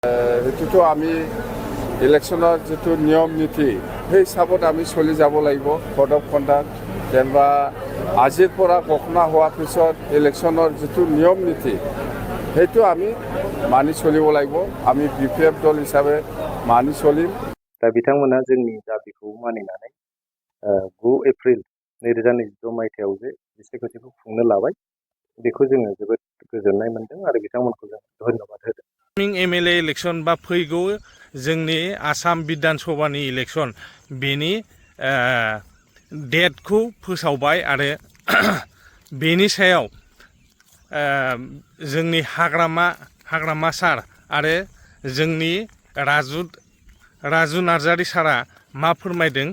সেইটোতো আমি ইলেকশ্যনৰ যিটো নিয়ম নীতি সেই হিচাপত আমি চলি যাব লাগিব। কোড অফ কণ্ডাক্ট যেনিবা আজিৰ পৰা ঘোষণা হোৱাৰ পিছত ইলেকশ্যনৰ যিটো নিয়ম নীতি সেইটো আমি মানি চলিব লাগিব। আমি BPF দল হিচাপে মানি চলিম। दा बिथांमोना जोंनि दाबिखौ मानिनानै 9 एप्रिल 2026 मायथाइयाव जे बिसायख'थिखौ खुंनो लाबाय बेखौ जोङो जोबोद गोजोननाय मोनदों आरो बिथांमोनखौ जों धन्यबाद होदों। MLA इलेक्शन बा फैगौ जोंनि आसाम बिधान सभानि इलेक्शन बेनि डेटखौ फोसावबाय आरो बेनि सायाव जोंनि हाग्रामा सार आरो जोंनि राजु नार्जारि सारा मा फोरमायदों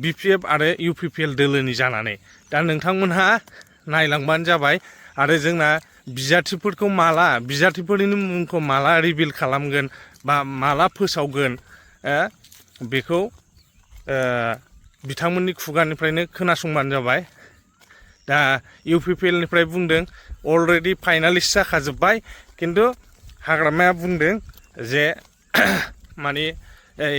BPF आरो UPPL दोलोनि जानानै। दा नोंथांमोनहा नायलांबानो जाबाय आरो जोंना बिजाथिफोरनि मुंखौ माला रिभिल खालामगोन बा माला फोसावगोन बेखौ बिथांमोननि खुगानिफ्रायनो खोनासंबानो जाबाय। दा UPPLनिफ्राय बुंदों अलरेडि फाइनालिस्ट जाखाजोब्बाय, खिन्थु हाग्रामाया बुंदों जे माने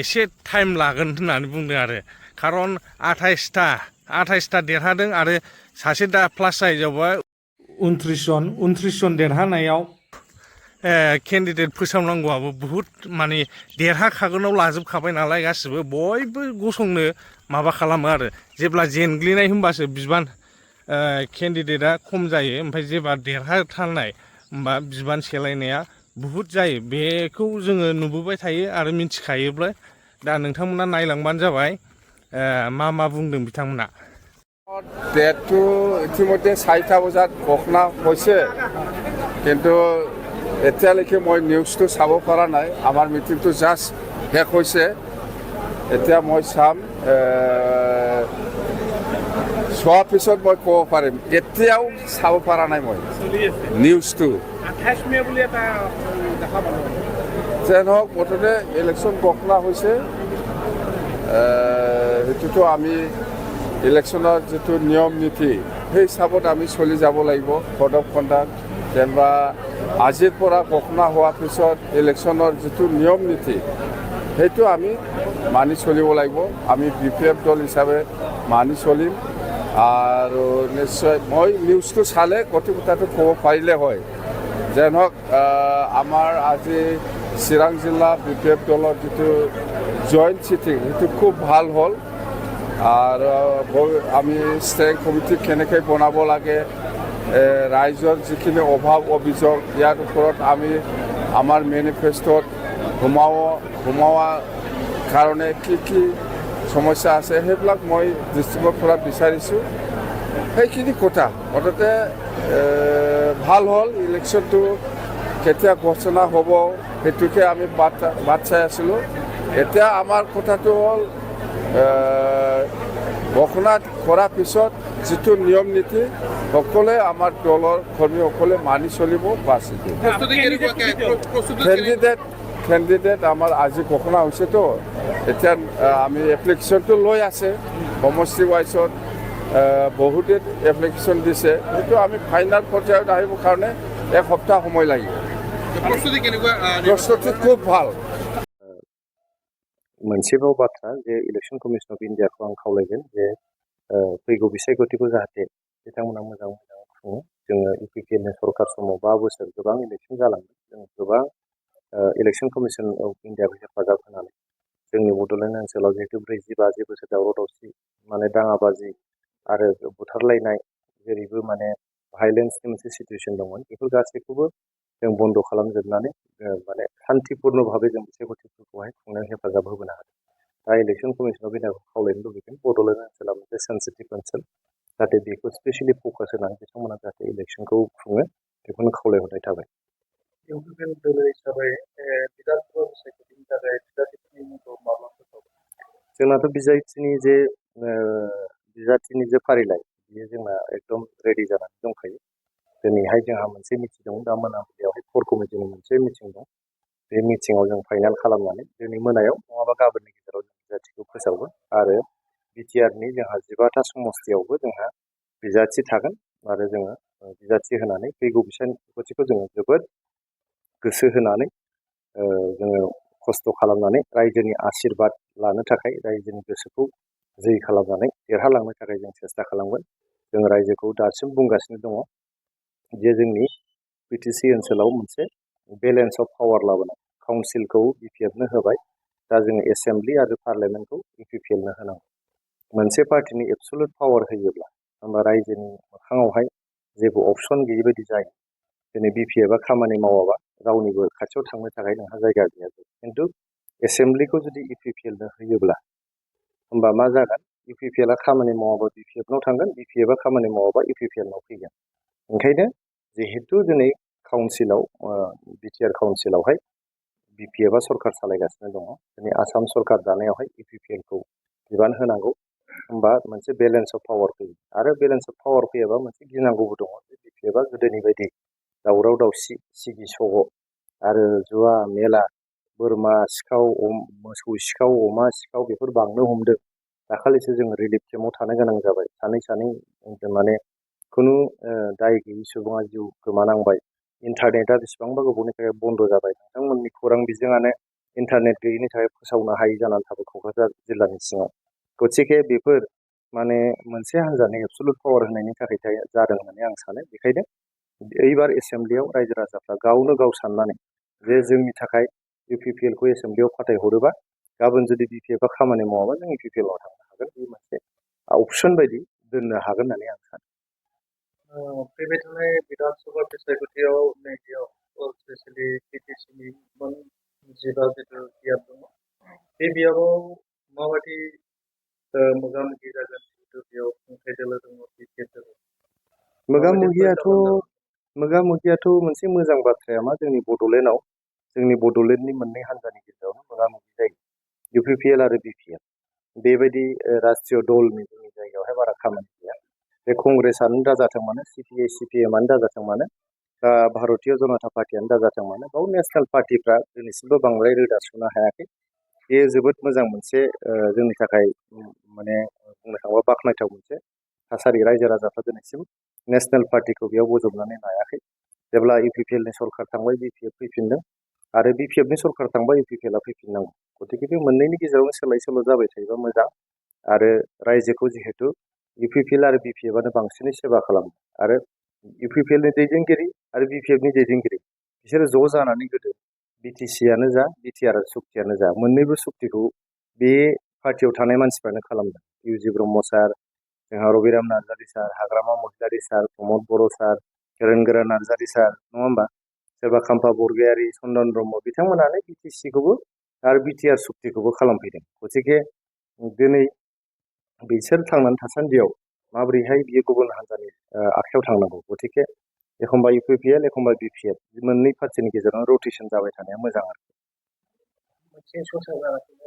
एसे टाइम लागोन होननानै बुंदों आरो खारन 28टा देरहादों आरो सासे दा प्लास जाहैबाय 29 जन देरहानायाव केन्डिडेट फोसावनांगौआबो बुहुत माने देरहाखागोनाव लाजोबखाबाय नालाय गासिबो बयबो गसंनो माबा खालामो आरो जेब्ला जेनग्लिनाय होनबासो बिबान केन्डिडेटआ खम जायो, ओमफ्राय जेब्ला देरहाथारनाय होमबा बिबान सेलायनाया बुहुत जायो। बेखौ जोङो नुबोबाय थायो आरो मिथिखायोब्ला। दा नोंथांमोना नायलांबानो जाबाय मा बुंदों बिथांमोना। ডেটটো ইতিমধ্যে 4টা বজাত ঘোষণা হৈছে, কিন্তু এতিয়ালৈকে মই নিউজটো চাব পৰা নাই। আমাৰ মিটিংটো জাষ্ট শেষ হৈছে, এতিয়া মই চাম। চোৱাৰ পিছত মই ক'ব পাৰিম। এতিয়াও চাব পৰা নাই মই নিউজটো। 28 মে বুলি এটা দেখা পালোঁ। যেন হওক মুঠতে ইলেকশ্যন ঘোষণা হৈছে। সেইটোতো আমি ইলেকশ্যনৰ যিটো নিয়ম নীতি সেই হিচাপত আমি চলি যাব লাগিব। কোড অফ কণ্ডাক্ট যেনিবা আজিৰ পৰা ঘোষণা হোৱাৰ পিছত ইলেকশ্যনৰ যিটো নিয়ম নীতি সেইটো আমি মানি চলিব লাগিব। আমি BPF দল হিচাপে মানি চলিম আৰু নিশ্চয় মই নিউজটো চালে গোটেই কথাটো ক'ব পাৰিলে হয়। যেন হওক আমাৰ আজি চিৰাং জিলা BPF দলৰ যিটো জইণ্ট চিটিং সেইটো খুব ভাল হ'ল। আৰু আমি ষ্টেৰিং কমিটি কেনেকৈ বনাব লাগে, ৰাইজৰ যিখিনি অভাৱ অভিযোগ ইয়াৰ ওপৰত আমি আমাৰ মেনিফেষ্টত সোমোৱাৰ কাৰণে কি সমস্যা আছে সেইবিলাক মই ডিষ্ট্ৰিক্টৰ পৰা বিচাৰিছোঁ। সেইখিনি কথা মুঠতে ভাল হ'ল। ইলেকশ্যনটো কেতিয়া ঘোষণা হ'ব সেইটোকে আমি বাট চাই আছিলোঁ। এতিয়া আমাৰ কথাটো হ'ল ঘোষণা কৰাৰ পিছত যিটো নিয়ম নীতি সকলোৱে আমাৰ দলৰ কৰ্মীসকলে মানি চলিব। বাছ কেণ্ডিডেট আমাৰ আজি ঘোষণা হৈছেতো, এতিয়া আমি এপ্লিকেশ্যনটো লৈ আছে। সমষ্টি ৱাইজত বহুতে এপ্লিকেশ্যন দিছে, সেইটো আমি ফাইনেল পৰ্যায়ত আহিবৰ কাৰণে এক সপ্তাহ সময় লাগিব। প্ৰস্তুতি খুব ভাল। मोनसेबाव बाथ्रा जे इलेक्शन कमिशन अफ इन्डियाखौ आं खावलायगोन जे फैगौ बिसायख'थिखौ जाहाथे बिथांमोना मोजां खुङो। जोङो UPPLनि सरकार समाव 5 बोसोर गोबां इलेक्शन जालांदों। जों गोबां इलेक्शन कमिशन अफ इन्डियाखौ हेफाजाब होनानै जोंनि बड'लेण्ड ओनसोलाव जिहेतु 40-50 बोसोर दावराव दावसि माने दाङाबाजि आरो बुथारलायनाय जेरैबो माने भायलेन्सनि मोनसे सिटुवेसन दंमोन, बेफोर गासैखौबो जों बन्द' खालामजोबनानै माने शान्तिपूर्ण भाबै जों बिसायख'थिफोरखौहाय खुंनो हेफाजाब होबोनो हादों। दा इलेक्शन कमिशन अफ इन्डियाखौ खावलायनो लुबैगोन बड'लेण्ड ओनसोला मोनसे सेन्सिटिभ ओनसोल, जाहाथे बेखौ स्पेसियेलि फकास होनानै बिथांमोना जाहाथे इलेक्शनखौ खुङो बेखौनो खावलायहरनाय थाबाय। UPPL दोलो हिसाबै बिधान सभा बिसायख'थिनि थाखाय बिजाथिफोरनि मुंखौ माब्ला फोसावगोन? जोंनाथ' बिजाथिनि जे फारिलाइ बेयो जोंना एकदम रेडि जानानै दंखायो। दिनैहाय जोंहा मोनसे मिटिं दं, दा मोनाबिलियावहाय कोर कमिटिनि मोनसे मिटिं दं। बे मिटिङाव जों फाइनाल खालामनानै दिनै मोनायाव नङाबा गाबोननि गेजेराव जों बिजाथिखौ फोसावगोन आरो BTRनि जोंहा 15टा समस्तियावबो जोंहा बिजाथि थागोन आरो जोङो बिजाथि होनानै फैगौ बिसायख'थिखौ जोङो जोबोद गोसो होनानै जोङो खस्थ' खालामनानै रायजोनि आशिर्बाद लानो थाखाय रायजोनि गोसोखौ जै खालामनानै देरहालांनो थाखाय जों सेस्था खालामगोन। जों रायजोखौ दासिम बुंगासिनो दङ जे जोंनि बिटिसि ओनसोलाव मोनसे बेलेन्स अफ पावार लाबोनाय, काउन्सिलखौ बिपिएफनो होबाय, दा जोङो एसेम्ब्लि आरो पार्लियामेन्टखौ इउपिपिएलनो होनांगौ। मोनसे पार्टिनि एबसुलुट पावार होयोब्ला होमबा रायजोनि मोखाङावहाय जेबो अपसन गैयै बायदि जायो। दिनै बिपिएफआ खामानि मावाबा रावनिबो खाथियाव थांनो थाखाय नोंहा जायगा गैया जायो। खिन्थु एसेम्ब्लिखौ जुदि इउपिपिएलनो होयोब्ला होमबा मा जागोन, इउपिपिएलआ खामानि मावाबा बिपिएफनाव थांगोन, बिपिएफआ खामानि मावाबा इउपिपिएलनाव फैगोन। ओंखायनो जिहेतु दिनै काउन्सिलाव बिटिआर काउन्सिलावहाय बिपिएफआ सरकार सालायगासिनो दङ, दिनै आसाम सरकार दानायावहाय इउपिपिएलखौ बिबान होनांगौ। होमबा मोनसे बेलेन्स अफ पावार फैयो। आरो बेलेन्स अफ पावार फैयाबा मोनसे गिनांगौबो दङ जे बिपिएफआ गोदोनि बायदि दावराव दावसि, सिगि सग' आरो जुवा मेला, बोरमा सिखाव, मोसौ सिखाव, अमा सिखाव बेफोर बांनो हमदों। दाखालिसो जों रिलिफ केम्पआव थानो गोनां जाबाय। सानै माने खुनु दाय गैयै सुबुङा जिउ गोमानांबाय। इन्टारनेटआ बेसेबांबा गोबावनि थाखाय बन्द' जाबाय। नोंथांमोननि खौरां बिजोङानो इन्टारनेट गैयैनि थाखाय फोसावनो हायि जानानै थाबाय क'क्राझार जिल्लानि सिङाव। गतिके बेफोर माने मोनसे हान्जानि एबसुलुट पावार होनायनि थाखाय जादों होननानै आं सानो। बेखायनो एइबार एसेम्ब्लियाव रायजो राजाफ्रा गावनो गाव साननानै जे जोंनि थाखाय इउपिपिएलखौ एसेम्ब्लियाव फाथायहरोबा गाबोन जुदि बिपिएफआ खामानि मावाबा जों इउपिपिएलआव थांनो हागोन। बे मोनसे अपसन बायदि दोननो हागोन होननानै आं सानो। फैबाय थानाय बिधान सभा बिसायख'थियाव नैबेयाव स्पेसियेलि बिटिसिनि मोन 10 जिथु बियाब दङ, बे बियाबाव माबायदि मोगा मोगि जागोन जिहेतु बेयाव खुंथाइ दोलो दङ, बिपिएफ दङ, मोगा मोगियाथ' मोनसे मोजां बाथ्राया मा, जोंनि बड'लेण्डनि मोननै हान्जानि गेजेरावनो मोगा मोगि जायो, इउपिपिएल आरो बिपिएफ। बेबायदि राष्ट्रीय दलनि जोंनि जायगायावहाय बारा खामानि गैया। बे कंग्रेसआनो दाजाथों मानो, सिपिआइ सिपिएमआनो दाजाथों मानो, भारतीय जनता पार्टियानो दाजाथों मानो, बाव नेसनेल पार्टिफ्रा दिनैसिमबो बांद्राय रोदा सुनो हायाखै। बेयो जोबोद मोजां मोनसे जोंनि थाखाय माने बुंनो थाङोबा बाख्नायथाव मोनसे थासारि। रायजो राजाफ्रा दिनैसिम नेसनेल पार्टिखौ बेयाव बोजबनानै लायाखै। जेब्ला इउपिपिएलनि सरकार थांबाय बिपिएफ फैफिनदों, आरो बिपिएफनि सरकार थांबा इउपिपिएलआ फैफिननांगौ। गतिके बे मोननैनि गेजेरावनो सोलाय सोल' जाबाय थायोबा मोजां। आरो रायजोखौ जिहेतु इउपिपिएल आरो बिपिएफआनो बांसिनै सेवा खालामो, आरो इउपिपिएलनि दैदेनगिरि आरो बिपिएफनि दैदेनगिरि बिसोरो ज' जानानै गोदो बिटिसिआनो जा बिटिआर सुक्तियानो जा मोननैबो सुक्तिखौ बे पार्टियाव थानाय मानसिफ्रानो खालामदों। इउजि ब्रह्म सार, जोंहा रबिराम नार्जारि सार, हाग्रामा महिलारि सार, प्रमद बर' सार, गोरों नार्जारि सार, नङा होमबा, सोरबा खाम्फा बरगयारि, चन्दन ब्रह्म, बिथांमोनानो बिटिसिखौबो आरो बिटिआर सुक्तिखौबो खालामफैदों। गतिके दिनै बिसोर थांनानै थासान्दियाव माबोरैहाय बियो गुबुन हान्जानि आखायाव थांनांगौ। गतिके एखमबा इउपिपिएल एखमबा बिपिएफ मोननै पार्टिनि गेजेराव रटेसन जाबाय थानाया मोजां आरो। मोनसे ससा जागासिनो